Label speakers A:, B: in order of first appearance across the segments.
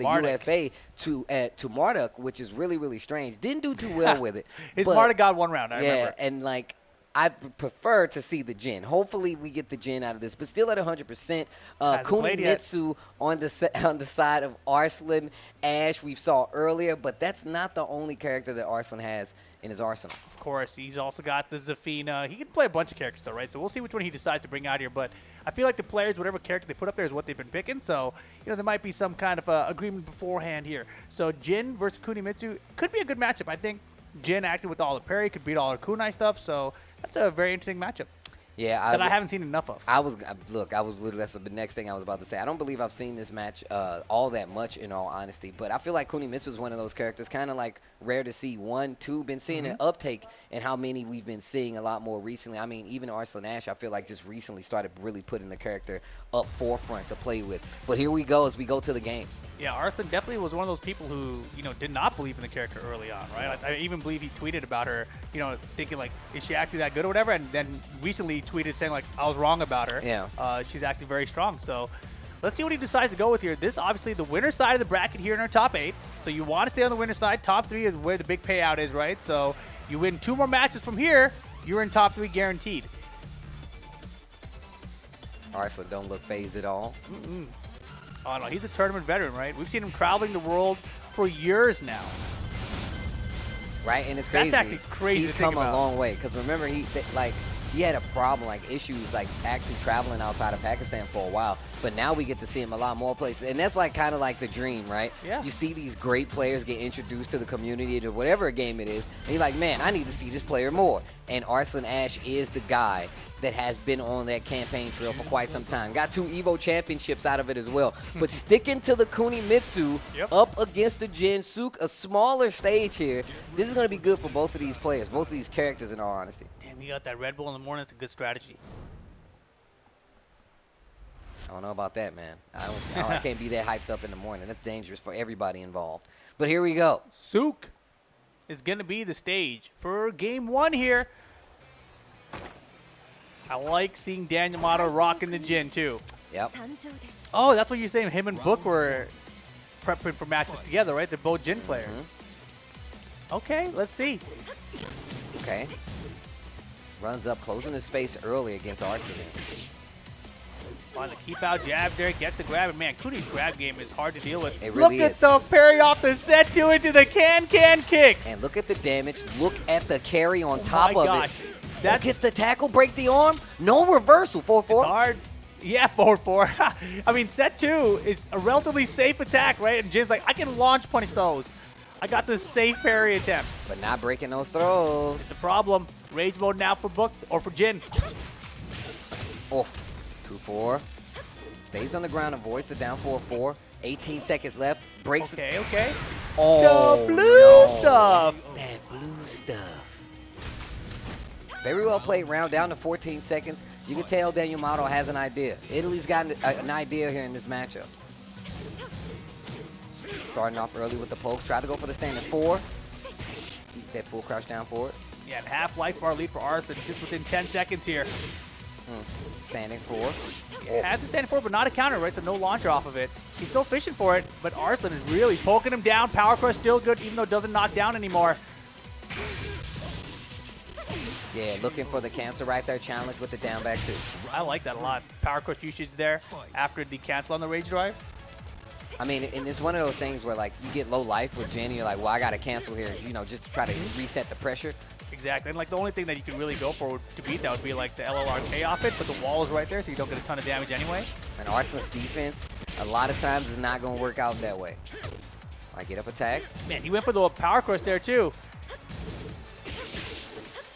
A: the
B: Marduk.
A: UFA to Marduk, which is really, really strange. Didn't do too well with it.
B: His
A: but,
B: Marduk got 1 round, I remember.
A: and like I prefer to see the Jin. Hopefully we get the Jin out of this, but still at 100%.
B: Hasn't played yet.
A: Kunimitsu on the side of Arslan. Ash we saw earlier, but that's not the only character that Arslan has in his arsenal.
B: Of course, he's also got the Zafina. He can play a bunch of characters, though, right? So we'll see which one he decides to bring out here. But I feel like the players, whatever character they put up there is what they've been picking. So, there might be some kind of agreement beforehand here. So Jin versus Kunimitsu could be a good matchup. I think Jin acted with all the parry, could beat all the kunai stuff. So that's a very interesting matchup.
A: Yeah,
B: that I haven't seen enough of.
A: I was literally, that's the next thing I was about to say. I don't believe I've seen this match all that much, in all honesty. But I feel like Kunimitsu is one of those characters, kind of like rare to see. 1, 2, been seeing an uptake in how many we've been seeing a lot more recently. I mean, even Arslan Ash, I feel like just recently started really putting the character up forefront to play with. But here we go as we go to the games.
B: Yeah, Arslan definitely was one of those people who, did not believe in the character early on, right? I even believe he tweeted about her, thinking like, is she actually that good or whatever? And then recently tweeted saying like, I was wrong about her.
A: Yeah.
B: She's acting very strong. So let's see what he decides to go with here. This obviously the winner side of the bracket here in our top 8. So you want to stay on the winner side. Top 3 is where the big payout is, right? So you win 2 more matches from here, you're in top 3 guaranteed.
A: Arslan don't look phased at all.
B: Oh no, he's a tournament veteran, right? We've seen him traveling the world for years now.
A: Right, and it's crazy.
B: That's actually crazy.
A: He's come a long way, because remember he had a problem, issues, actually traveling outside of Pakistan for a while. But now we get to see him a lot more places. And that's kind of like the dream, right?
B: Yeah.
A: You see these great players get introduced to the community, to whatever game it is. And you're like, man, I need to see this player more. And Arslan Ash is the guy that has been on that campaign trail for quite some time. Got 2 EVO championships out of it as well. But sticking to the Kunimitsu up against the Jin Suk, a smaller stage here. This is going to be good for both of these players, both of these characters, in all honesty.
B: Damn, you got that Red Bull in the morning. It's a good strategy.
A: I don't know about that, man. I can't be that hyped up in the morning. That's dangerous for everybody involved. But here we go.
B: Suk is going to be the stage for game 1 here. I like seeing Daniel Mato rocking the Jin, too.
A: Yep.
B: Oh, that's what you're saying. Him and Book were prepping for matches together, right? They're both Jin players. Okay, let's see.
A: Okay. Runs up, closing his space early against Arslan.
B: On the keep out jab there, gets the grab. And man, Kuni's grab game is hard to deal with.
A: It really
B: look
A: is.
B: At the parry off the set 2 into the can kicks.
A: And look at the damage. Look at the carry on top of it.
B: That
A: gets the tackle, break the arm. No reversal. 4-4.
B: It's hard. Yeah, 4-4. I mean, set 2 is a relatively safe attack, right? And Jin's like, I can launch punish those. I got this safe parry attempt.
A: But not breaking those throws.
B: It's a problem. Rage mode now for Book or for Jin.
A: Oh, 2-4. Stays on the ground, avoids the down 4-4. 18 seconds left. Breaks
B: Okay.
A: Oh,
B: the blue stuff.
A: That blue stuff. Very well played round, down to 14 seconds. You can tell Daniel Mato has an idea. Italy's got an idea here in this matchup. Starting off early with the pokes. Try to go for the standing 4. Eats that full crouch down forward.
B: Yeah, and half life bar lead for Arslan just within 10 seconds here.
A: Standing 4.
B: Yeah, had the standing 4, but not a counter, right? So no launcher off of it. He's still fishing for it, but Arslan is really poking him down. Power crush still good, even though it doesn't knock down anymore.
A: Yeah, looking for the cancel right there. Challenge with the down back too.
B: I like that a lot. Power crush usage there after the cancel on the rage drive.
A: I mean, and it's one of those things where, you get low life with Jen, you're like, well, I got to cancel here, just to try to reset the pressure.
B: Exactly. And, the only thing that you can really go for to beat that would be, the LLRK off it, but the wall is right there, so you don't get a ton of damage anyway.
A: And Arslan's defense, a lot of times, is not going to work out that way. I get up attack.
B: Man, he went for the power crush there, too.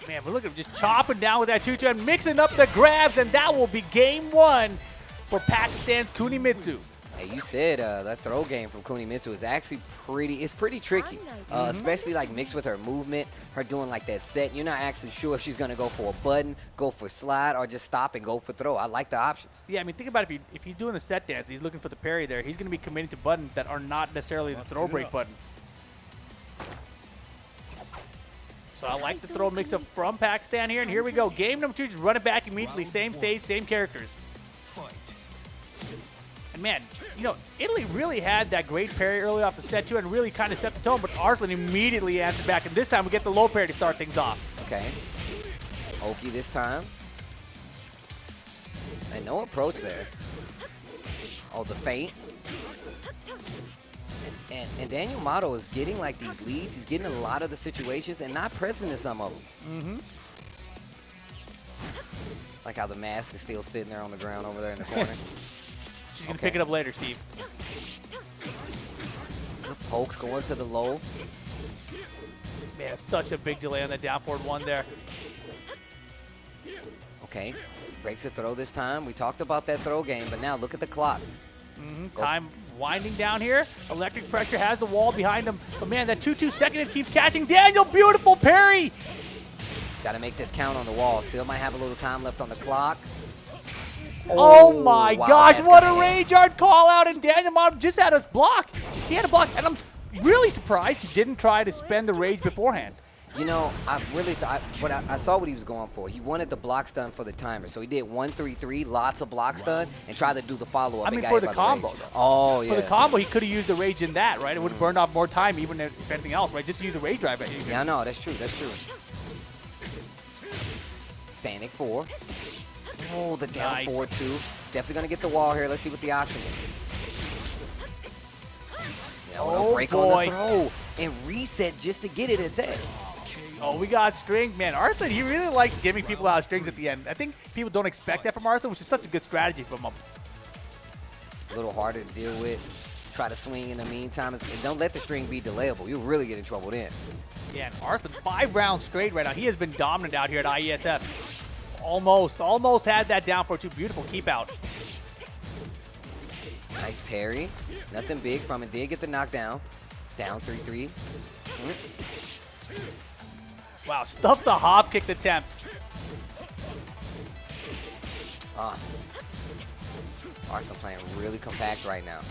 B: Man, we're looking just chopping down with that 2-2 and mixing up the grabs, and that will be game 1 for Pakistan's Kunimitsu.
A: Hey, you said that throw game from Kunimitsu is actually pretty tricky, especially mixed with her movement, her doing that set. You're not actually sure if she's going to go for a button, go for slide, or just stop and go for throw. I like the options.
B: Yeah, I mean, think about it. If he's doing the set dance, he's looking for the parry there, he's going to be committing to buttons that are not necessarily the throw break buttons. So I like the throw mix-up from Pakistan here, and here we go. Game number 2, just run it back immediately. Same stage, same characters. And man, you know, Italy really had that great parry early off the set too and really kind of set the tone, but Arslan immediately answered back. And this time we get the low parry to start things off.
A: Okay. Oki this time. And no approach there. Oh, the feint. And Daniel Mato is getting like these leads. He's getting a lot of the situations and not pressing in some of them. Like how the mask is still sitting there on the ground over there in the corner.
B: She's going to pick it up later, Steve.
A: The pokes going to the low.
B: Man, such a big delay on the down forward one there.
A: Okay. Breaks the throw this time. We talked about that throw game, but now look at the clock.
B: Time winding down here. Electric pressure has the wall behind him. But man, that 2-2 second hit keeps catching. Daniel, beautiful parry.
A: Got to make this count on the wall. Still might have a little time left on the clock.
B: Oh my
A: wow,
B: gosh,
A: that's
B: what a
A: gonna hit.
B: rage yard call out. And Daniel Mato just had us block. He had a block, and I'm really surprised he didn't try to spend the rage beforehand.
A: You know, I really thought, I saw what he was going for. He wanted the block stun for the timer. So he did 1-3-3, lots of block stun, and tried to do the follow-up.
B: I mean, for the combo, though.
A: Oh, yeah.
B: For the combo, he could have used the rage in that, right? It would have burned off more time, even if anything else, right? Just use the rage drive.
A: Yeah, I know. That's true. That's true. Standing 4. Oh, the down
B: Nice.
A: 4-2. Definitely going to get the wall here. Let's see what the option is. Yeah,
B: Oh,
A: break
B: boy.
A: on the throw and reset just to get it at that.
B: Oh, we got string. Man, Arslan, he really likes giving people out of strings at the end. I think people don't expect that from Arslan, which is such a good strategy from him.
A: A little harder to deal with. Try to swing in the meantime. And don't let the string be delayable. You'll really get in trouble then.
B: Yeah, and Arslan, 5 rounds straight right now. He has been dominant out here at IESF. Almost had that down for 2. Beautiful keep out.
A: Nice parry. Nothing big from it. Did get the knockdown. Down 3-3.
B: Wow, stuffed the hop kick attempt.
A: Arslan playing really compact right now.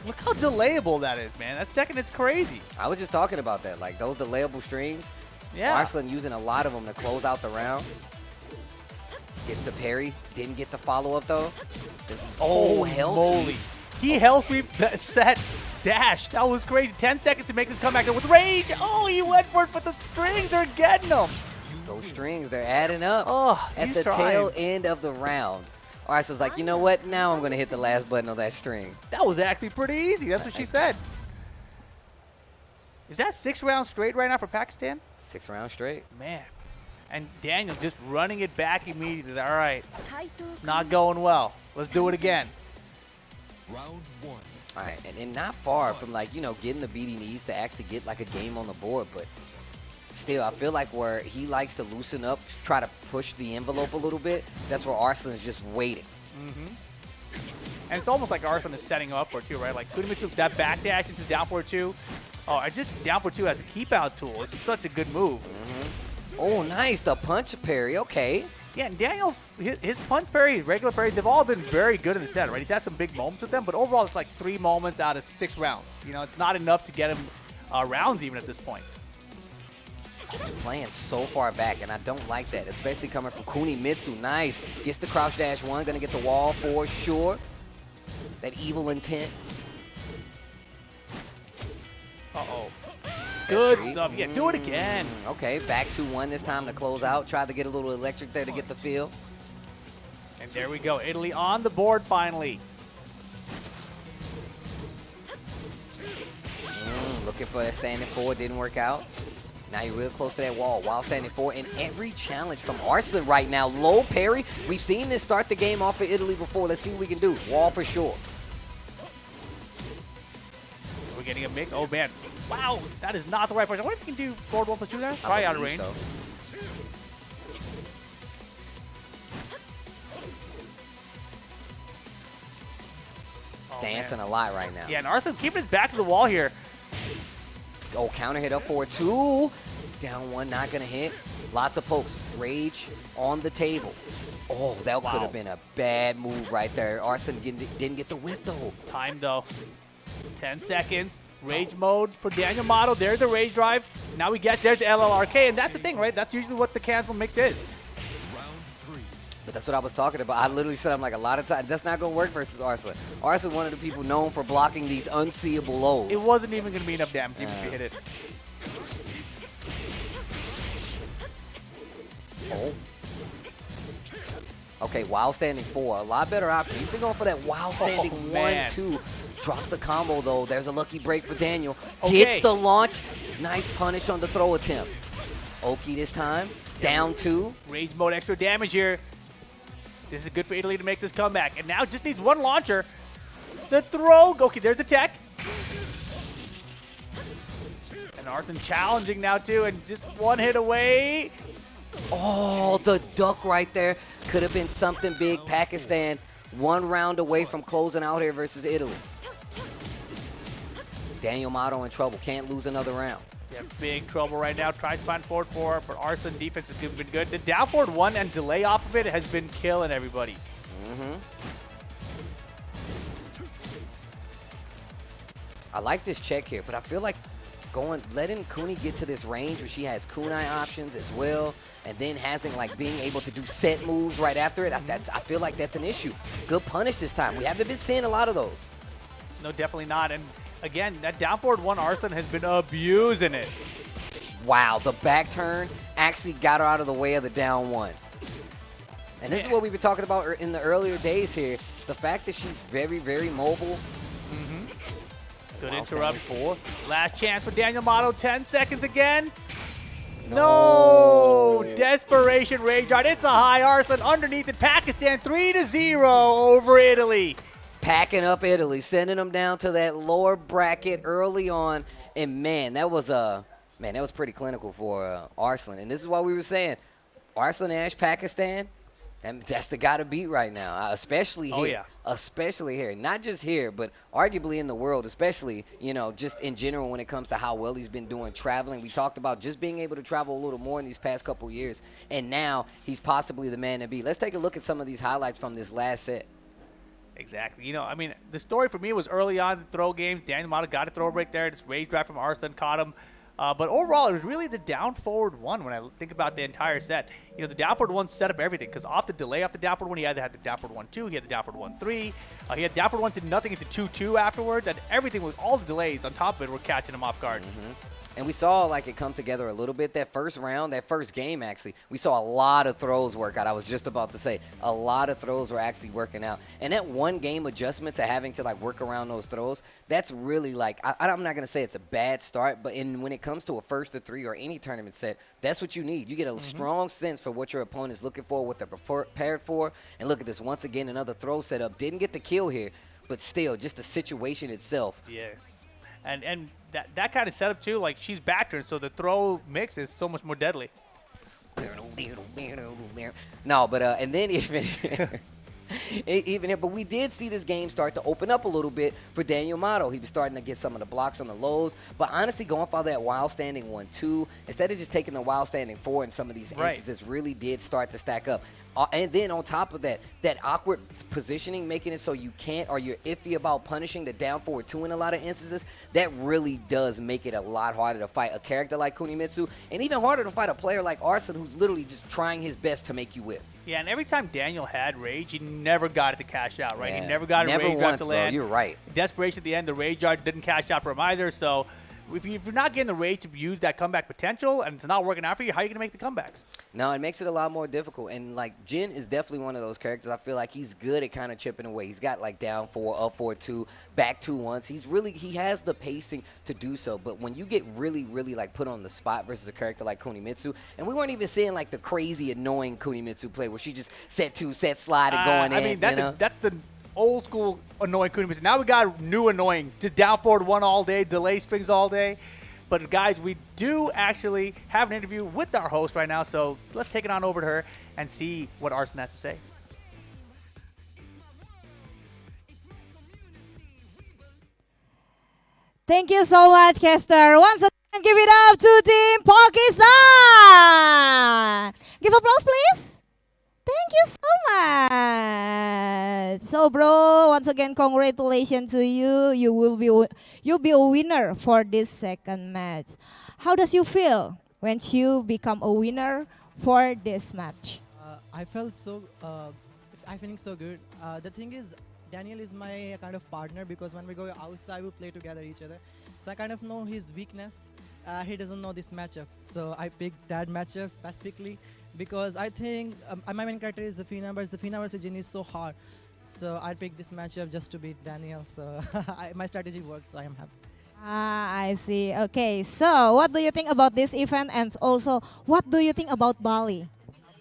B: Look how delayable that is, man. That second, it's crazy.
A: I was just talking about that. Like those delayable strings.
B: Yeah.
A: Arslan using a lot of them to close out the round. Gets the parry. Didn't get the follow-up though. Hell
B: moly.
A: sweep.
B: He hell sweep the set dash. That was crazy. 10 seconds to make this comeback with rage. Oh, he went for it, but the strings are getting him.
A: Those strings, they're adding up.
B: Oh,
A: at
B: he's
A: the
B: trying.
A: tail end of the round. Arslan's like, you know what? Now I'm going to hit the last button on that string.
B: That was actually pretty easy. That's what she said. Is that 6 rounds straight right now for Pakistan?
A: 6 rounds straight.
B: Man. And Daniel just running it back immediately. All right. Not going well. Let's do it again.
C: Round 1.
A: All right, and not far from like, you know, getting the beat he needs to actually get like a game on the board, but still, I feel like where he likes to loosen up, try to push the envelope a little bit, that's where Arslan is just waiting.
B: And it's almost like Arslan is setting him up for it too, right? Like Kudimitsu, that back dash into down forward 2. Oh, I just down forward 2 as a keep out tool. It's such a good move.
A: Oh, nice, the punch parry, okay.
B: Yeah, and Daniel's, his punch parry, his regular parry, they've all been very good in the set, right? He's had some big moments with them, but overall it's like 3 moments out of 6 rounds. You know, it's not enough to get him rounds even at this point.
A: Playing so far back, and I don't like that, especially coming from Kunimitsu. Nice. Gets the crouch dash 1, gonna get the wall for sure. That evil intent.
B: Uh-oh. Good stuff. Yeah, do it again.
A: Okay, back 2-1 this time to close out. Tried to get a little electric there to get the feel.
B: And there we go. Italy on the board finally.
A: Looking for that standing 4, didn't work out. Now you're real close to that wall while standing 4. And every challenge from Arslan right now. Low parry. We've seen this start the game off for Italy before. Let's see what we can do. Wall for sure.
B: We're getting a mix. Oh, man. Wow, that is not the right pressure. I wonder if you can do forward 1+2 there. Probably out of range.
A: So.
B: Oh,
A: Dancing
B: man.
A: a lot right now.
B: Yeah, and Arslan keeping his back to the wall here.
A: Oh, counter hit up for 2. Down 1, not going to hit. Lots of pokes. Rage on the table. Oh, that could have been a bad move right there. Arslan didn't get the whiff, though.
B: Time, though. 10 seconds. Rage mode for Daniel Mato. There's the rage drive. Now we get there's the LLRK, and that's the thing, right? That's usually what the cancel mix is.
C: Round 3.
A: But that's what I was talking about. I literally said, I'm like, a lot of times, that's not going to work versus Arslan. Arslan, one of the people known for blocking these unseeable lows.
B: It wasn't even going to be enough damage even if you hit it.
A: Oh. Okay, wild standing 4. A lot better option. He's been going for that wild standing 1-2. Drops the combo, though. There's a lucky break for Daniel. Gets the launch. Nice punish on the throw attempt. Oki this time. Down 2.
B: Rage mode, extra damage here. This is good for Italy to make this comeback. And now just needs one launcher. The throw. Okay, there's the tech. And Arslan challenging now, too. And just one hit away.
A: Oh, the duck right there. Could have been something big. Pakistan 1 round away from closing out here versus Italy. Daniel Motto in trouble. Can't lose another round.
B: Yeah, big trouble right now. Tries to find forward 4, but Arslan defense has been good. The down forward 1 and delay off of it has been killing everybody.
A: I like this check here, but I feel like letting Kuni get to this range where she has kunai options as well, and then hasn't like being able to do set moves right after it. I feel like that's an issue. Good punish this time. We haven't been seeing a lot of those.
B: No, definitely not. And again, that down forward 1 Arslan has been abusing it.
A: Wow, the back turn actually got her out of the way of the down 1. And this is what we've been talking about in the earlier days here. The fact that she's very, very mobile.
B: Good interrupt. 4. Last chance for Daniel Motto. 10 seconds again.
A: No.
B: No! Desperation rage art. It's a high Arslan underneath it. Pakistan 3-0 over Italy.
A: Packing up Italy, sending them down to that lower bracket early on. And man, that was pretty clinical for Arslan. And this is what we were saying. Arslan Ash, Pakistan, and that's the guy to beat right now, especially here.
B: Oh, yeah.
A: Especially here. Not just here, but arguably in the world, especially, just in general when it comes to how well he's been doing traveling. We talked about just being able to travel a little more in these past couple years, and now he's possibly the man to beat. Let's take a look at some of these highlights from this last set.
B: Exactly. The story for me was early on in the throw games. Daniel Motto got a throw break there. Just rage drive from Arslan caught him. But overall, it was really the down forward 1 when I think about the entire set. The down forward 1 set up everything because off the delay off the down forward 1, he either had the down forward 1-2, he had the down forward 1-3. He had down forward 1 to nothing into 2-2 afterwards, and everything was all the delays on top of it were catching him off guard.
A: And we saw like it come together a little bit that first round, that first game actually. We saw a lot of throws work out. I was just about to say a lot of throws were actually working out. And that one game adjustment to having to like work around those throws, that's really like, I'm not going to say it's a bad start, but when it comes to a 1st to 3 or any tournament set, that's what you need. You get a strong sense for what your opponent's looking for, what they're prepared for. And look at this, once again, another throw setup. Didn't get the kill here, but still just the situation itself.
B: Yes. And that kind of setup too, like she's backed her, so the throw mix is so much more deadly.
A: No, but and then even here, but we did see this game start to open up a little bit for Daniel Motto. He was starting to get some of the blocks on the lows, but honestly, going for that wild standing 1-2 instead of just taking the wild standing 4 in some of these instances really did start to stack up. And then on top of that, that awkward positioning, making it so you can't or you're iffy about punishing the down forward 2 in a lot of instances, that really does make it a lot harder to fight a character like Kunimitsu, and even harder to fight a player like Arslan who's literally just trying his best to make you whiff.
B: Yeah, and every time Daniel had rage, he never got it to cash out, right?
A: Yeah,
B: He never got a rage
A: once,
B: out to land.
A: Bro, you're right.
B: Desperation at the end, the rage art didn't cash out for him either, so if you're not getting the rage to use that comeback potential and it's not working out for you, how are you going to make the comebacks?
A: No, it makes it a lot more difficult. And, like, Jin is definitely one of those characters. I feel like he's good at kind of chipping away. He's got, like, down 4, up 4, 2, back 2 once. He has the pacing to do so. But when you get really, really, like, put on the spot versus a character like Kunimitsu, and we weren't even seeing, like, the crazy, annoying Kunimitsu play where she just set 2, set slide and going in.
B: I mean, that's the old school annoying Kunimitsu. Now we got new annoying. Just down forward 1 all day, delay strings all day. But, guys, we do actually have an interview with our host right now, so let's take it on over to her and see what Arslan has to say.
D: Thank you so much, Kester. Once again, give it up to Team Pakistan. Give applause, please. Thank you so much. So, bro, once again, congratulations to you. You'll be a winner for this second match. How does you feel when you become a winner for this match?
E: I felt so. I feeling so good. The thing is, Daniel is my kind of partner because when we go outside, we play together each other. So I kind of know his weakness. He doesn't know this matchup, so I picked that matchup specifically because I think my main character is Zafina, but Zafina versus Jin is so hard. So I picked this matchup just to beat Daniel. So my strategy works. So I am happy.
D: Ah, I see. Okay, so what do you think about this event, and also what do you think about Bali?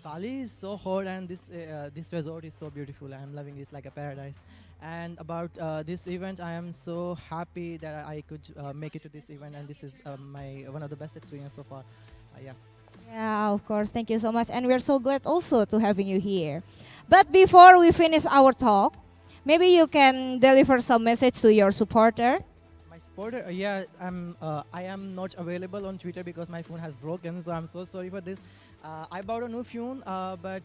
E: Bali is so hot and this resort is so beautiful. I am loving it like a paradise. And about this event, I am so happy that I could make it to this event, and this is my one of the best experience so far. Yeah.
D: Yeah, of course. Thank you so much, and we're so glad also to having you here. But before we finish our talk, maybe you can deliver some message to your supporter.
E: My supporter, I am not available on Twitter because my phone has broken, so I'm so sorry for this. I bought a new phone, but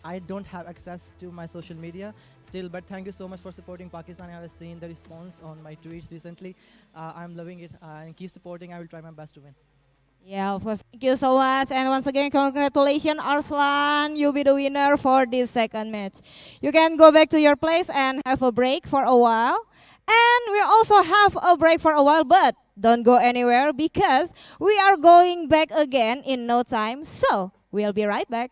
E: I don't have access to my social media still. But thank you so much for supporting Pakistan. I have seen the response on my tweets recently. I'm loving it, and keep supporting. I will try my best to win.
D: Yeah, of course. Thank you so much. And once again, congratulations, Arslan. You'll be the winner for this second match. You can go back to your place and have a break for a while. And we also have a break for a while, but don't go anywhere because we are going back again in no time. So we'll be right back.